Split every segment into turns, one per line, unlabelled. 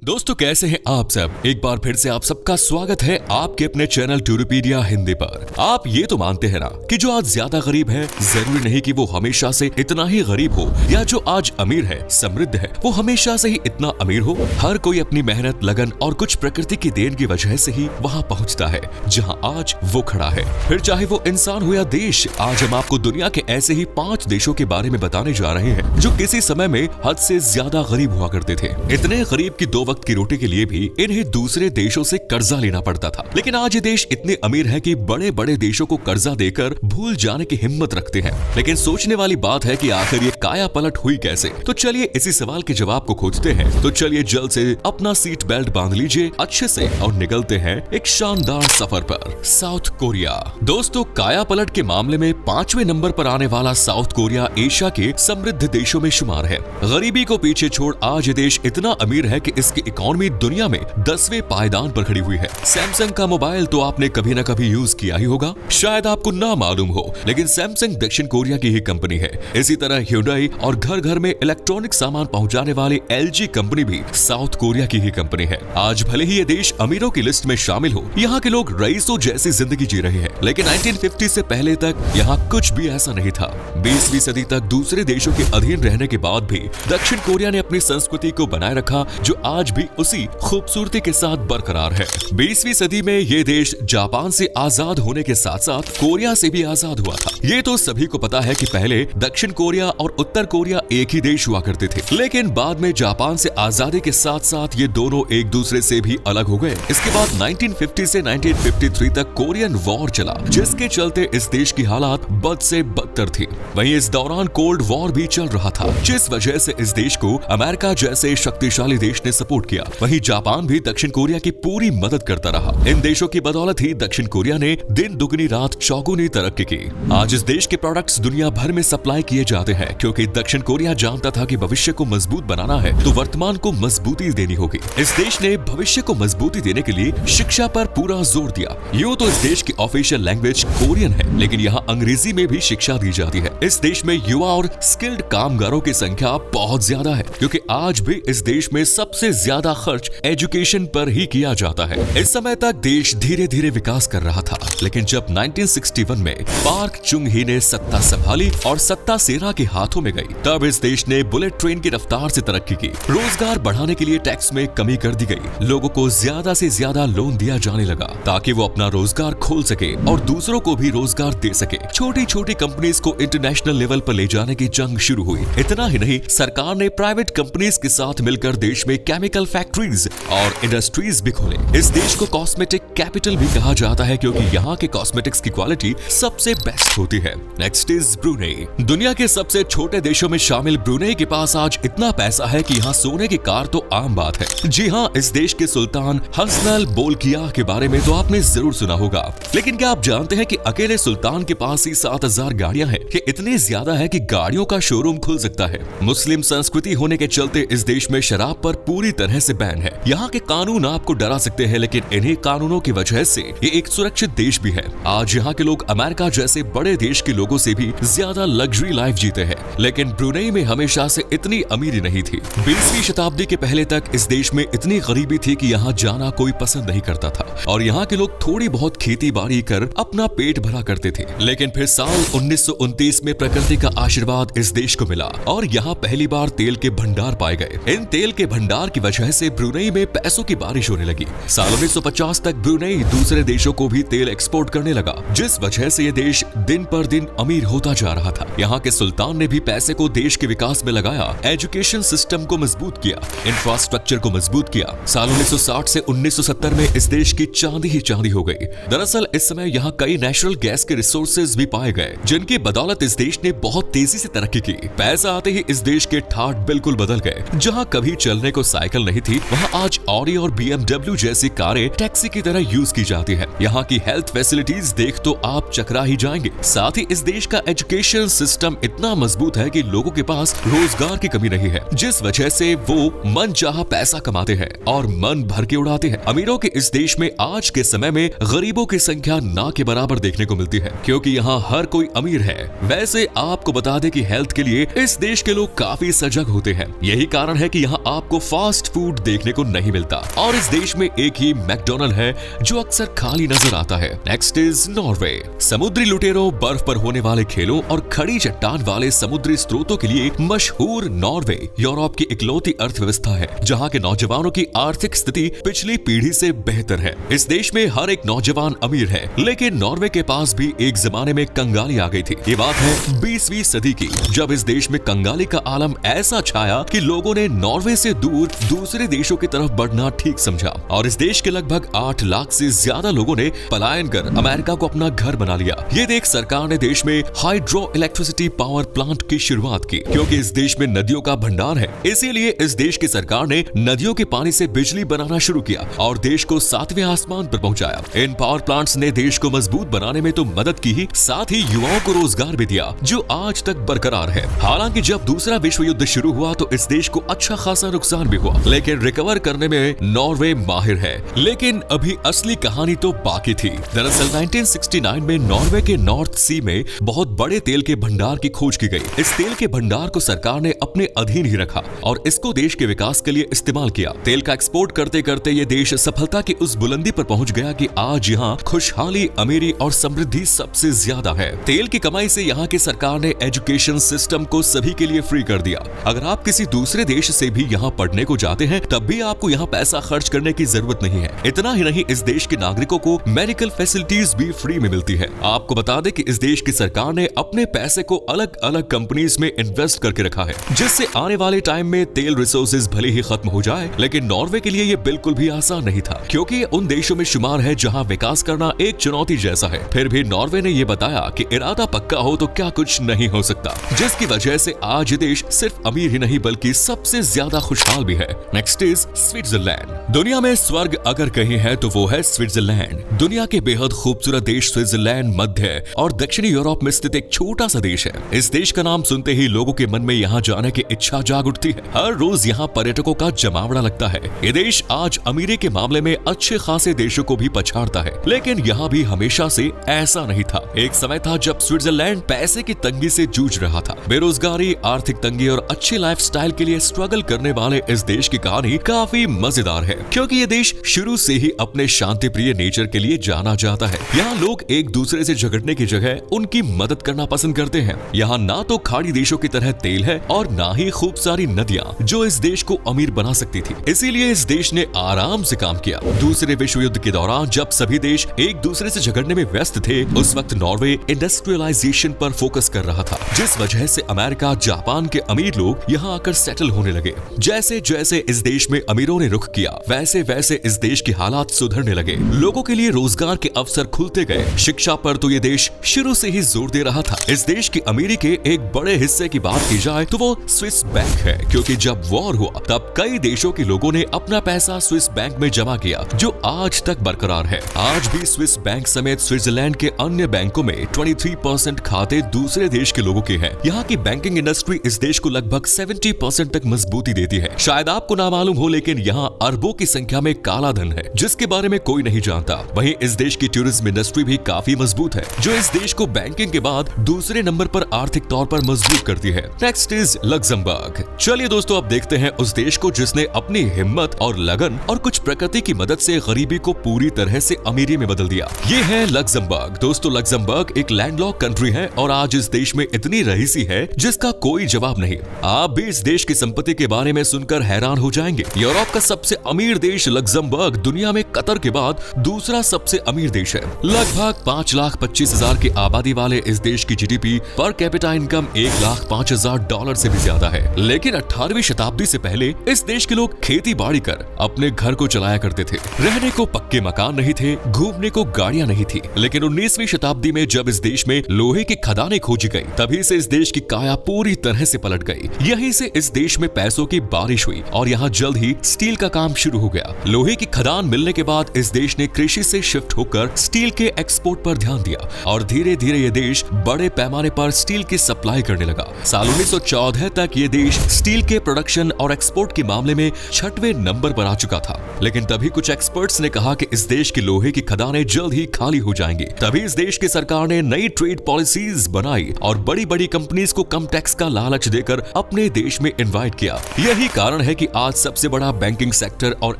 दोस्तों कैसे हैं आप सब। एक बार फिर से आप सबका स्वागत है आपके अपने चैनल टूरिपीडिया हिंदी पर। आप ये तो मानते हैं ना कि जो आज ज्यादा गरीब है जरूरी नहीं कि वो हमेशा से इतना ही गरीब हो, या जो आज अमीर है समृद्ध है वो हमेशा से ही इतना अमीर हो। हर कोई अपनी मेहनत, लगन और कुछ प्रकृति की देन की वजह से ही वहाँ पहुँचता है जहाँ आज वो खड़ा है। फिर चाहे वो इंसान हो या देश। आज हम आपको दुनिया के ऐसे ही 5 देशों के बारे में बताने जा रहे हैं जो किसी समय में हद से ज्यादा गरीब हुआ करते थे। इतने गरीब की 2 वक्त की रोटी के लिए भी इन्हें दूसरे देशों से कर्जा लेना पड़ता था। लेकिन आज ये देश इतने अमीर है कि बड़े बड़े देशों को कर्जा देकर भूल जाने की हिम्मत रखते हैं। लेकिन सोचने वाली बात है कि आखिर ये काया पलट हुई कैसे। तो चलिए इसी सवाल के जवाब को खोजते हैं। तो चलिए जल्द से अपना सीट बेल्ट बांध लीजिए अच्छे से और निकलते हैं एक शानदार सफर पर। South Korea. दोस्तों काया पलट के मामले में 5वें नंबर पर आने वाला साउथ कोरिया एशिया के समृद्ध देशों में शुमार है। गरीबी को पीछे छोड़ आज ये देश इतना अमीर है कि इसकी इकोनॉमी दुनिया में 10वें पायदान पर खड़ी हुई है। सैमसंग का मोबाइल तो आपने कभी न कभी यूज किया ही होगा, शायद आपको ना मालूम हो, लेकिन सैमसंग दक्षिण कोरिया की ही कंपनी है। इसी तरह ह्यूंडई और घर घर में इलेक्ट्रॉनिक सामान पहुंचाने वाली LG कंपनी भी साउथ कोरिया की ही कंपनी है। आज भले ही ये देश अमीरों की लिस्ट में शामिल हो, यहाँ के लोग रईसों जैसी जिंदगी जी रहे हैं, लेकिन 1950 से पहले तक यहाँ कुछ भी ऐसा नहीं था। 20वीं सदी तक दूसरे देशों के अधीन रहने के बाद भी दक्षिण कोरिया ने अपनी संस्कृति को बनाए रखा, जो आज भी उसी खूबसूरती के साथ बरकरार है। 20वीं सदी में ये देश जापान से आजाद होने के साथ साथ कोरिया से भी आजाद हुआ था। ये तो सभी को पता है कि पहले दक्षिण कोरिया और उत्तर कोरिया एक ही देश हुआ करते थे, लेकिन बाद में जापान से आजादी के साथ साथ ये दोनों एक दूसरे से भी अलग हो गए। इसके बाद 1950 से 1953 तक कोरियन वॉर चला, जिसके चलते इस देश की हालात बद से बदतर थी। वहीं इस दौरान कोल्ड वॉर भी चल रहा था, जिस वजह से इस देश को अमेरिका जैसे शक्तिशाली देश ने सपोर्ट किया। वहीं जापान भी दक्षिण कोरिया की पूरी मदद करता रहा। इन देशों की बदौलत ही दक्षिण कोरिया ने दिन दुगनी रात चौगुनी तरक्की की। आज इस देश के प्रोडक्ट्स दुनिया भर में सप्लाई किए जाते हैं, क्योंकि दक्षिण कोरिया जानता था कि भविष्य को मजबूत बनाना है तो वर्तमान को मजबूती देनी होगी। इस देश ने भविष्य को मजबूती देने के लिए शिक्षा पर पूरा जोर दिया। यूं तो इस देश की ऑफिशियल लैंग्वेज कोरियन है, लेकिन यहाँ अंग्रेजी में भी शिक्षा दी जाती है। इस देश में युवा और स्किल्ड कामगारों की संख्या बहुत ज्यादा है, क्योंकि आज भी इस देश में सबसे ज्यादा खर्च एजुकेशन पर ही किया जाता है। इस समय तक देश धीरे धीरे विकास कर रहा था, लेकिन जब 1961 में पार्क chung hee ने सत्ता संभाली और सत्ता सेना के हाथों में गई, तब इस देश ने बुलेट ट्रेन की रफ्तार से तरक्की की। रोजगार बढ़ाने के लिए टैक्स में कमी कर दी गई। लोगों को ज्यादा से ज्यादा लोन दिया जाने लगा ताकि वो अपना रोजगार खोल सके और दूसरों को भी रोजगार दे सके। छोटी छोटी कंपनीज को इंटरनेशनल लेवल पर ले जाने की जंग शुरू हुई। इतना ही नहीं, सरकार ने प्राइवेट कंपनीज के साथ मिलकर देश में केमिकल फैक्ट्रीज और इंडस्ट्रीज भी खोले। इस देश को कॉस्मेटिक कैपिटल भी कहा जाता है, क्योंकि यहाँ के कॉस्मेटिक्स की क्वालिटी सबसे बेस्ट होती है। Next is Brunei. दुनिया के सबसे छोटे देशों में शामिल ब्रुनेई के पास आज इतना पैसा है कि यहाँ सोने की कार तो आम बात है। जी हाँ, इस देश के सुल्तान हसनल बोल्कियाह के बारे में तो आपने जरूर सुना होगा, लेकिन क्या आप जानते हैं कि अकेले सुल्तान के पास ही 7000 गाड़ियां हैं। ये इतनी ज्यादा है कि गाड़ियों का शोरूम खुल सकता है। मुस्लिम संस्कृति होने के चलते इस देश में शराब पर पूरी तरह से बैन है। यहाँ के कानून आपको डरा सकते हैं, लेकिन इन्हीं कानूनों की वजह से ये एक सुरक्षित देश भी है। आज यहाँ के लोग अमेरिका जैसे बड़े देश के लोगों से भी ज्यादा लग्जरी लाइफ जीते हैं, लेकिन ब्रुनेई में हमेशा से इतनी अमीरी नहीं थी। 20वीं शताब्दी के पहले तक इस देश में इतनी गरीबी थी कि यहाँ जाना कोई पसंद नहीं करता था और यहाँ के लोग थोड़ी बहुत खेती बाड़ी कर अपना पेट भरा करते थे। लेकिन फिर साल 1929 में प्रकृति का आशीर्वाद इस देश को मिला और यहाँ पहली बार तेल के भंडार पाए गए। इन तेल के भंडार की वजह से ब्रुनेई में पैसों की बारिश होने लगी। साल 1950 तक ब्रुनेई दूसरे देशों को भी तेल एक्सपोर्ट करने लगा, जिस वजह से ये देश दिन पर दिन अमीर होता जा रहा था। यहाँ के सुल्तान ने भी पैसे को देश के विकास में लगाया, एजुकेशन सिस्टम को मजबूत किया, इंफ्रास्ट्रक्चर को मजबूत किया। साल 1960 से 1970 में इस देश की चांदी ही चांदी हो गई। दरअसल इस समय यहाँ कई नेचुरल गैस के रिसोर्सेज भी पाए गए, जिनकी बदौलत इस देश ने बहुत तेजी से तरक्की की। पैसा आते ही इस देश के ठाट बिल्कुल बदल गए। जहाँ कभी चलने को साइकिल नहीं थी, वहाँ आज ऑडी और BMW जैसी कारें टैक्सी की तरह यूज की जाती है। यहाँ की हेल्थ फैसिलिटीज देख तो आप चकरा ही जाएंगे। साथ ही इस देश का एजुकेशन सिस्टम इतना मजबूत है कि लोगों के पास रोजगार की कमी नहीं है, जिस वजह से वो मन चाहा पैसा कमाते हैं और मन भर के उड़ाते हैं। अमीरों के इस देश में आज के समय में गरीबों की संख्या ना के बराबर देखने को मिलती है, क्योंकि यहाँ हर कोई अमीर है। वैसे आपको बता दें कि हेल्थ के लिए इस देश के लोग काफी सजग होते हैं। यही कारण है कि यहाँ आपको फास्ट फूड देखने को नहीं मिलता और इस देश में एक ही मैकडोनल्ड है जो अक्सर खाली नजर आता है। Next is Norway. समुद्री लुटेरों, बर्फ पर होने वाले खेलों और खड़ी चट्टान वाले समुद्री स्रोतों के लिए मशहूर नॉर्वे यूरोप की इकलौती अर्थव्यवस्था है जहां के नौजवानों की आर्थिक स्थिति पिछली पीढ़ी से बेहतर है। इस देश में हर एक नौजवान अमीर है, लेकिन नॉर्वे के पास भी एक जमाने में कंगाली आ गई थी। ये बात है 20वीं सदी की, जब इस देश में कंगाली का आलम ऐसा छाया कि लोगों ने नॉर्वे से दूर दूसरे देशों की तरफ बढ़ना ठीक समझा और इस देश के लगभग 8 लाख से ज्यादा लोगों ने पलायन कर अमेरिका को अपना घर बना लिया। ये देख सरकार ने देश में हाइड्रो इलेक्ट्रिसिटी पावर प्लांट की शुरुआत की, क्योंकि इस देश में नदियों का भंडार है। इसीलिए इस देश की सरकार ने नदियों के पानी से बिजली बनाना शुरू किया और देश को 7वें आसमान पर पहुंचाया। इन पावर प्लांट्स ने देश को मजबूत बनाने में तो मदद की ही, साथ ही युवाओं को रोजगार भी दिया जो आज तक बरकरार है। हालांकि जब दूसरा विश्व युद्ध शुरू हुआ तो इस देश को अच्छा खासा नुकसान भी हुआ, लेकिन रिकवर करने में नॉर्वे माहिर है। लेकिन अभी असली कहानी तो बाकी थी। दरअसल 1969 में नॉर्वे के नॉर्थ सी में बहुत बड़े तेल के भंडार की खोज की गई। इस तेल के भंडार को सरकार ने अपने अधीन ही रखा और इसको देश के विकास के लिए इस्तेमाल किया। तेल का एक्सपोर्ट करते करते ये देश सफलता की उस बुलंदी पर पहुंच गया कि आज यहाँ खुशहाली, अमीरी और समृद्धि सबसे ज्यादा है। तेल की कमाई से यहाँ की सरकार ने एजुकेशन सिस्टम को सभी के लिए फ्री कर दिया। अगर आप किसी दूसरे देश से भी यहाँ पढ़ने को जाते हैं तब भी आपको यहाँ पैसा खर्च करने की जरूरत नहीं है। इतना ही नहीं, इस देश के नागरिकों को मेडिकल फैसिलिटीज भी फ्री में मिलती है। आपको बता दें कि इस देश की सरकार ने अपने पैसे को अलग अलग कंपनीज में इन्वेस्ट करके रखा है, जिससे आने वाले टाइम में तेल रिसोर्सेज भले ही खत्म हो जाए, लेकिन नॉर्वे के लिए ये बिल्कुल भी आसान नहीं था, क्योंकि ये उन देशों में शुमार है जहाँ विकास करना एक चुनौती जैसा है। फिर भी नॉर्वे ने ये बताया कि इरादा पक्का हो तो क्या कुछ नहीं हो सकता, जिसकी वजह से आज ये देश सिर्फ अमीर ही नहीं बल्कि सबसे ज्यादा खुशहाल भी है। Next is Switzerland. दुनिया में स्वर्ग अगर कहीं है तो वो है स्विट्जरलैंड। दुनिया के बेहद खूबसूरत देश स्विट्जरलैंड मध्य और दक्षिणी यूरोप में स्थित एक छोटा सा देश है। इस देश का नाम सुनते ही लोगों के मन में यहाँ जाने की इच्छा जाग उठती है। हर रोज यहाँ पर्यटकों का जमावड़ा लगता है। ये देश आज अमीरी के मामले में अच्छे खासे देशों को भी पछाड़ता है, लेकिन यहाँ भी हमेशा से ऐसा नहीं था। एक समय था जब स्विट्जरलैंड पैसे की तंगी से जूझ रहा था। बेरोजगारी, आर्थिक तंगी और अच्छे लाइफस्टाइल के लिए स्ट्रगल करने वाले इस देश की कहानी काफी मजेदार है, क्योंकि ये देश शुरू से ही अपने शांति प्रिय नेचर के लिए जाना जाता है। यहाँ लोग एक दूसरे से झगड़ने की जगह उनकी मदद करना पसंद करते हैं। यहाँ ना तो खाड़ी देशों की तरह तेल है और ना ही खूब सारी नदियाँ जो इस देश को अमीर बना सकती थी। इसीलिए इस देश ने आराम से काम किया। दूसरे विश्व युद्ध के दौरान जब सभी देश एक दूसरे से झगड़ने में व्यस्त थे, उस वक्त नॉर्वे इंडस्ट्रियलाइजेशन पर फोकस कर रहा था, जिस वजह से अमेरिका, जापान के अमीर लोग यहाँ आकर सेटल होने लगे। जैसे जैसे इस देश में अमीरों ने रुख किया, वैसे वैसे इस देश के हालात सुधरने लगे। लोगों के लिए रोजगार के अवसर खुलते गए। शिक्षा पर तो ये देश शुरू से ही जोर दे रहा था। इस देश की अमीरी के एक बड़े हिस्से की बात की जाए तो वो स्विस बैंक है, क्योंकि जब वॉर हुआ तब कई देशों के लोगों ने अपना पैसा स्विस बैंक में जमा किया, जो आज तक बरकरार है। आज भी स्विस बैंक समेत स्विट्जरलैंड के अन्य बैंकों में 23% खाते दूसरे देश के लोगों के हैं। यहाँ की बैंकिंग इंडस्ट्री इस देश को लगभग 70% तक मजबूती देती है। शायद आपको ना मालूम हो, लेकिन यहाँ अरबों की संख्या में काला धन है, जिसके बारे में कोई नहीं जानता। वहीं इस देश की टूरिज्म इंडस्ट्री भी काफी मजबूत है, जो इस देश को बैंकिंग के बाद दूसरे नंबर पर आर्थिक तौर पर मजबूत करती है। Next is Luxembourg. चलिए दोस्तों, अब देखते हैं उस देश को जिसने अपनी हिम्मत और लगन और कुछ प्रकृति की मदद से गरीबी को पूरी तरह से अमीरी में बदल दिया। ये है लक्जमबर्ग। दोस्तों, लक्जमबर्ग एक लैंडलॉक कंट्री है और आज इस देश में इतनी रईसी है जिसका कोई जवाब नहीं। आप भी इस देश की संपत्ति के बारे में सुनकर हैरान हो जाएंगे। यूरोप का सबसे अमीर देश लक्जमबर्ग दुनिया में कतर के बाद दूसरा सबसे अमीर देश है। लगभग 5,25,000 की आबादी वाले इस देश की जीडीपी पर कैपिटा इनकम $1,05,000 से भी ज्यादा है। लेकिन 18वीं शताब्दी से पहले इस देश के लोग खेती बाड़ी कर अपने घर को चलाया करते थे। रहने को पक्के मकान नहीं थे, घूमने को गाड़ियां नहीं थी। लेकिन 19वीं शताब्दी में जब इस देश में लोहे की खदानें खोजी गई, तभी से इस देश की काया पूरी तरह से पलट गई। यहीं से इस देश में पैसों की बारिश हुई और यहाँ जल्द ही स्टील का काम शुरू शुरू हो गया। लोहे की खदान मिलने के बाद इस देश ने कृषि से शिफ्ट होकर स्टील के एक्सपोर्ट पर ध्यान दिया और धीरे धीरे ये देश बड़े पैमाने पर स्टील की सप्लाई करने लगा। साल 1914 तक ये देश स्टील के प्रोडक्शन और एक्सपोर्ट के मामले में 6वें नंबर पर आ चुका था। लेकिन तभी कुछ एक्सपर्ट्स ने कहा कि इस देश की लोहे की खदानें जल्द ही खाली हो जाएंगी। तभी इस देश की सरकार ने नई ट्रेड पॉलिसीज बनाई और बड़ी बड़ी कंपनीज को कम टैक्स का लालच देकर अपने देश में इनवाइट किया। यही कारण है कि आज सबसे बड़ा बैंकिंग सेक्टर और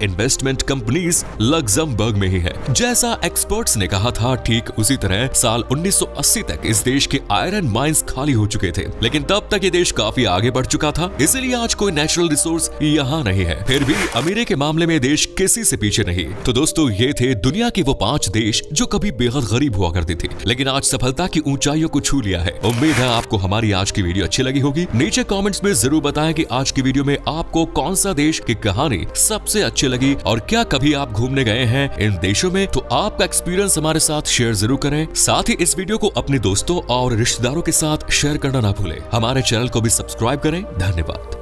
इन्वेस्टमेंट कंपनीज लग्जमबर्ग में ही है। जैसा एक्सपर्ट्स ने कहा था, ठीक उसी तरह साल 1980 तक इस देश के आयरन माइंस खाली हो चुके थे। लेकिन तब तक ये देश काफी आगे बढ़ चुका था, इसलिए आज कोई नेचुरल रिसोर्स यहाँ नहीं है। फिर भी अमीरी के मामले में देश किसी से पीछे नहीं। तो दोस्तों, ये थे दुनिया के वो 5 देश जो कभी बेहद गरीब हुआ करते थे, लेकिन आज सफलता की ऊंचाइयों को छू लिया है। उम्मीद है आपको हमारी आज की वीडियो अच्छी लगी होगी। नीचे कमेंट्स में जरूर बताएं कि आज की वीडियो में आपको कौन सा देश की कहानी सबसे अच्छी लगी और क्या कभी आप घूमने गए हैं इन देशों में। तो आपका एक्सपीरियंस हमारे साथ शेयर जरूर करें। साथ ही इस वीडियो को अपने दोस्तों और रिश्तेदारों के साथ शेयर करना ना भूलें। हमारे चैनल को भी सब्सक्राइब करें। धन्यवाद।